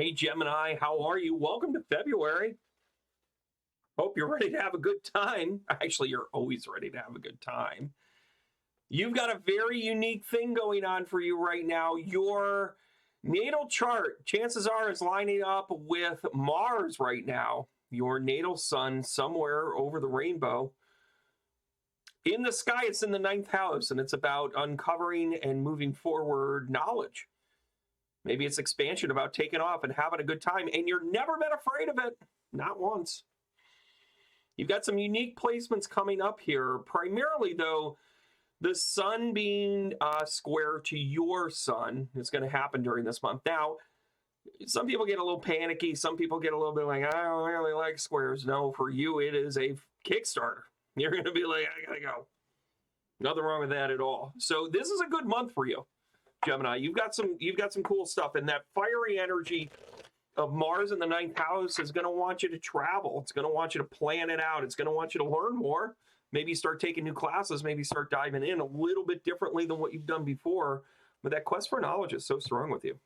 Hey, Gemini, how are you? Welcome to February. Hope you're ready to have a good time. Actually, you're always ready to have a good time. You've got a very unique thing going on for you right now. Your natal chart, chances are, is lining up with Mars right now, your natal sun somewhere over the rainbow. In the sky, it's in the 9th house, and it's about uncovering and moving forward knowledge. Maybe it's expansion, about taking off and having a good time, and you're never been afraid of it. Not once. You've got some unique placements coming up here. Primarily, though, the sun being square to your sun is going to happen during this month. Now, some people get a little panicky. Some people get a little bit like, I don't really like squares. No, for you, it is a Kickstarter. You're going to be like, I got to go. Nothing wrong with that at all. So this is a good month for you, Gemini. You've got some cool stuff, and that fiery energy of Mars in the 9th house is going to want you to travel. It's going to want you to plan it out. It's going to want you to learn more. Maybe start taking new classes. Maybe start diving in a little bit differently than what you've done before. But that quest for knowledge is so strong with you,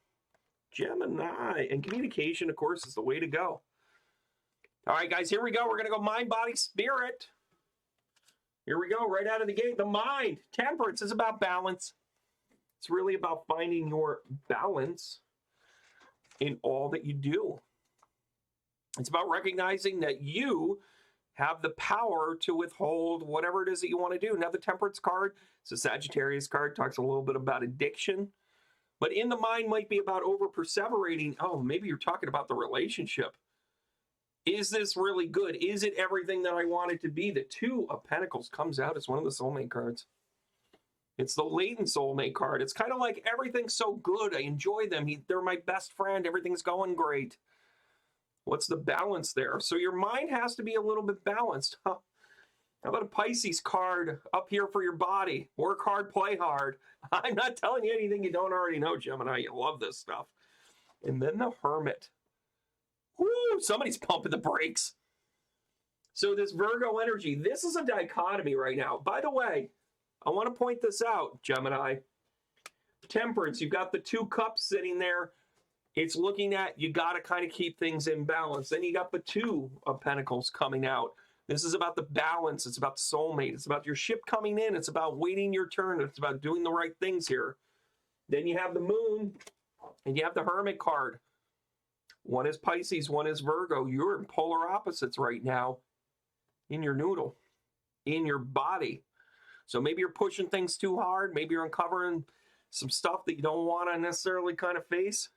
Gemini. And communication, of course, is the way to go. All right, guys, here we go. We're going to go mind, body, spirit. Here we go, right out of the gate. The mind, temperance, is about balance. It's really about finding your balance in all that you do. It's about recognizing that you have the power to withhold whatever it is that you want to do. Now, the temperance card, it's a Sagittarius card, talks a little bit about addiction. But in the mind might be about over-perseverating. Oh, maybe you're talking about the relationship. Is this really good? Is it everything that I want it to be? The Two of Pentacles comes out as one of the soulmate cards. It's the latent soulmate card. It's kind of like everything's so good. I enjoy them. They're my best friend. Everything's going great. What's the balance there? So your mind has to be a little bit balanced. Huh? How about a Pisces card up here for your body? Work hard, play hard. I'm not telling you anything you don't already know, Gemini. You love this stuff. And then the Hermit. Woo, somebody's pumping the brakes. So this Virgo energy, this is a dichotomy right now. By the way, I want to point this out, Gemini. Temperance, you've got the 2 cups sitting there. It's looking at, you got to kind of keep things in balance. Then you got the 2 of Pentacles coming out. This is about the balance. It's about the soulmate. It's about your ship coming in. It's about waiting your turn. It's about doing the right things here. Then you have the Moon, and you have the Hermit card. One is Pisces, one is Virgo. You're in polar opposites right now in your noodle, in your body. So maybe you're pushing things too hard. Maybe you're uncovering some stuff that you don't want to necessarily kind of face.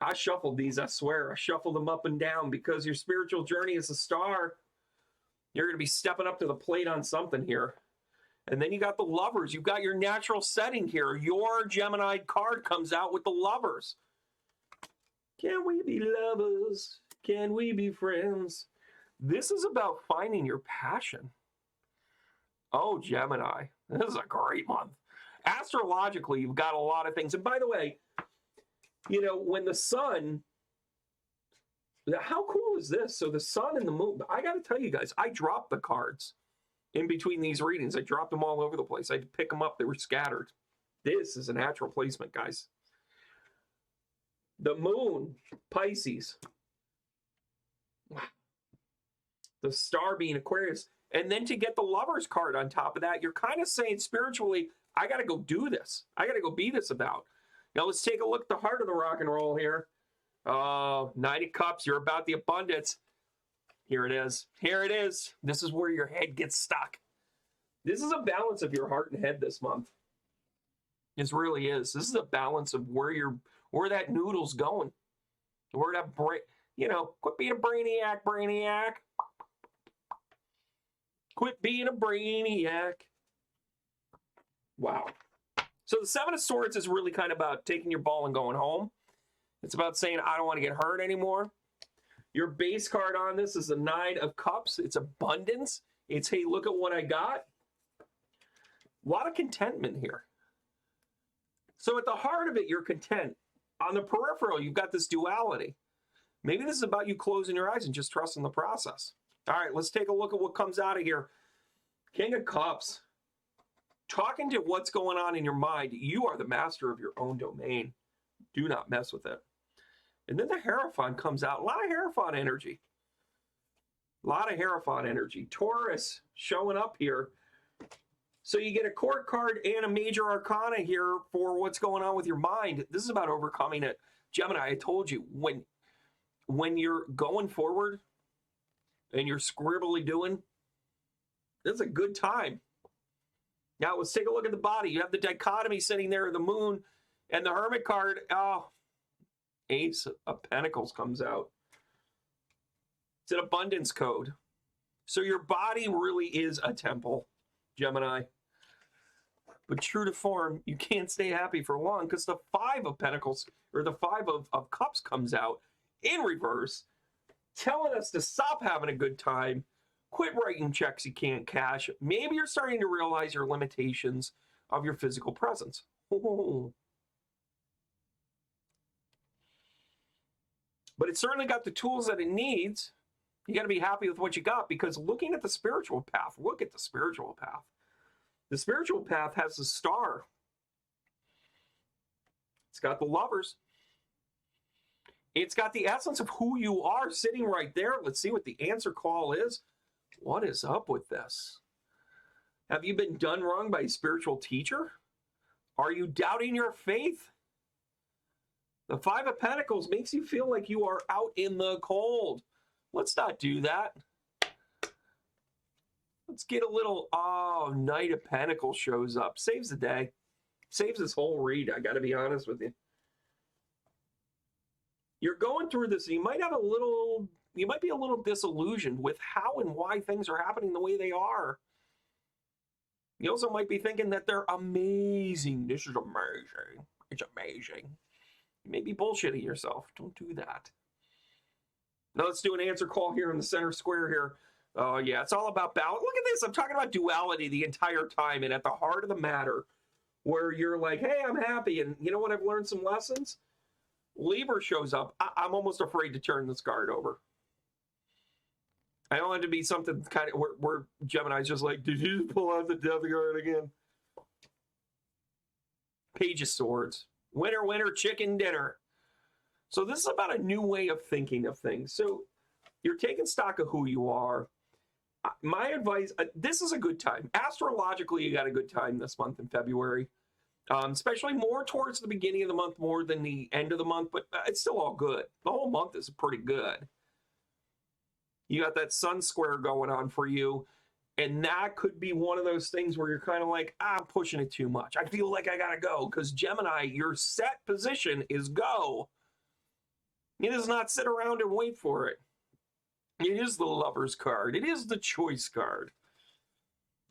I shuffled these, I swear. I shuffled them up and down because your spiritual journey is a star. You're going to be stepping up to the plate on something here. And then you got the Lovers. You've got your natural setting here. Your Gemini card comes out with the Lovers. Can we be lovers? Can we be friends? This is about finding your passion. Oh, Gemini, this is a great month. Astrologically, you've got a lot of things. And by the way, you know, when the sun, how cool is this? So the sun and the moon, I got to tell you guys, I dropped the cards in between these readings. I dropped them all over the place. I had to pick them up. They were scattered. This is a natural placement, guys. The moon, Pisces. The star being Aquarius. And then to get the Lovers card on top of that, you're kind of saying spiritually, I got to go do this. I got to go be this about. Now let's take a look at the heart of the rock and roll here. 9 of Cups, you're about the abundance. Here it is. Here it is. This is where your head gets stuck. This is a balance of your heart and head this month. This really is. This is a balance of where that noodle's going. Where that quit being a brainiac. Quit being a brainiac. Wow. So the 7 of Swords is really kind of about taking your ball and going home. It's about saying, I don't want to get hurt anymore. Your base card on this is the 9 of Cups. It's abundance. It's, hey, look at what I got. A lot of contentment here. So at the heart of it, you're content. On the peripheral, you've got this duality. Maybe this is about you closing your eyes and just trusting the process. All right, let's take a look at what comes out of here. King of Cups. Talking to what's going on in your mind, you are the master of your own domain. Do not mess with it. And then the Hierophant comes out. A lot of Hierophant energy. A lot of Hierophant energy. Taurus showing up here. So you get a court card and a major arcana here for what's going on with your mind. This is about overcoming it. Gemini, I told you, when you're going forward and you're scribbly doing, this is a good time. Now let's take a look at the body. You have the dichotomy sitting there, the moon, and the Hermit card. Oh, Ace of Pentacles comes out. It's an abundance code. So your body really is a temple, Gemini. But true to form, you can't stay happy for long because the Five of Pentacles, or the Five of Cups comes out in reverse, telling us to stop having a good time, quit writing checks you can't cash. Maybe you're starting to realize your limitations of your physical presence. Oh. But it's certainly got the tools that it needs. You got to be happy with what you got, because looking at the spiritual path, look at the spiritual path. The spiritual path has the Star. It's got the Lovers. It's got the essence of who you are sitting right there. Let's see what the answer call is. What is up with this? Have you been done wrong by a spiritual teacher? Are you doubting your faith? The Five of Pentacles makes you feel like you are out in the cold. Let's not do that. Let's get a little, Knight of Pentacles shows up. Saves the day. Saves this whole read, I got to be honest with you. You're going through this, and you might be a little disillusioned with how and why things are happening the way they are. You also might be thinking that they're amazing. This is amazing. It's amazing. You may be bullshitting yourself. Don't do that. Now let's do an answer call here in the center square here. Oh, yeah, it's all about balance. Look at this. I'm talking about duality the entire time, and at the heart of the matter, where you're like, hey, I'm happy, and you know what? I've learned some lessons. Libra shows up. I'm almost afraid to turn this card over. I don't want it to be something kind of where Gemini's just like, did you just pull out the Death card again? Page of Swords. Winner, winner, chicken dinner. So this is about a new way of thinking of things. So you're taking stock of who you are. My advice, this is a good time. Astrologically, you got a good time this month in February. Especially more towards the beginning of the month, more than the end of the month, but it's still all good. The whole month is pretty good. You got that sun square going on for you, and that could be one of those things where you're kind of like, I'm pushing it too much. I feel like I gotta go, because Gemini, your set position is go. It does not sit around and wait for it. It is the Lover's card. It is the choice card.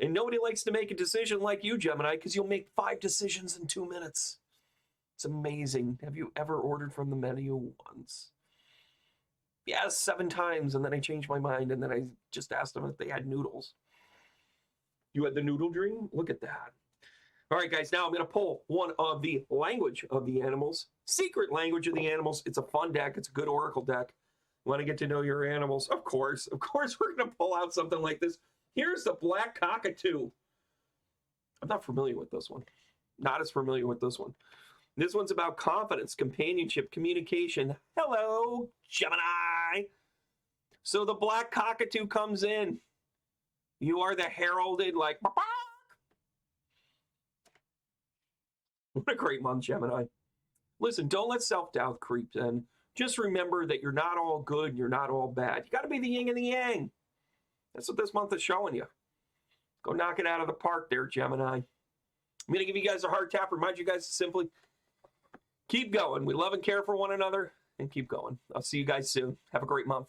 And nobody likes to make a decision like you, Gemini, because you'll make 5 decisions in 2 minutes. It's amazing. Have you ever ordered from the menu once? Yes, 7 times, and then I changed my mind, and then I just asked them if they had noodles. You had the noodle dream? Look at that. All right, guys, now I'm going to pull one of the language of the animals, secret language of the animals. It's a fun deck. It's a good oracle deck. Want to get to know your animals? Of course, we're going to pull out something like this. Here's the Black Cockatoo. I'm not familiar with this one. Not as familiar with this one. This one's about confidence, companionship, communication. Hello, Gemini. So the Black Cockatoo comes in. You are the heralded, like, what a great month, Gemini. Listen, don't let self-doubt creep in. Just remember that you're not all good and you're not all bad. You got to be the yin and the yang. That's what this month is showing you. Go knock it out of the park there, Gemini. I'm going to give you guys a hard tap. Remind you guys to simply keep going. We love and care for one another, and keep going. I'll see you guys soon. Have a great month.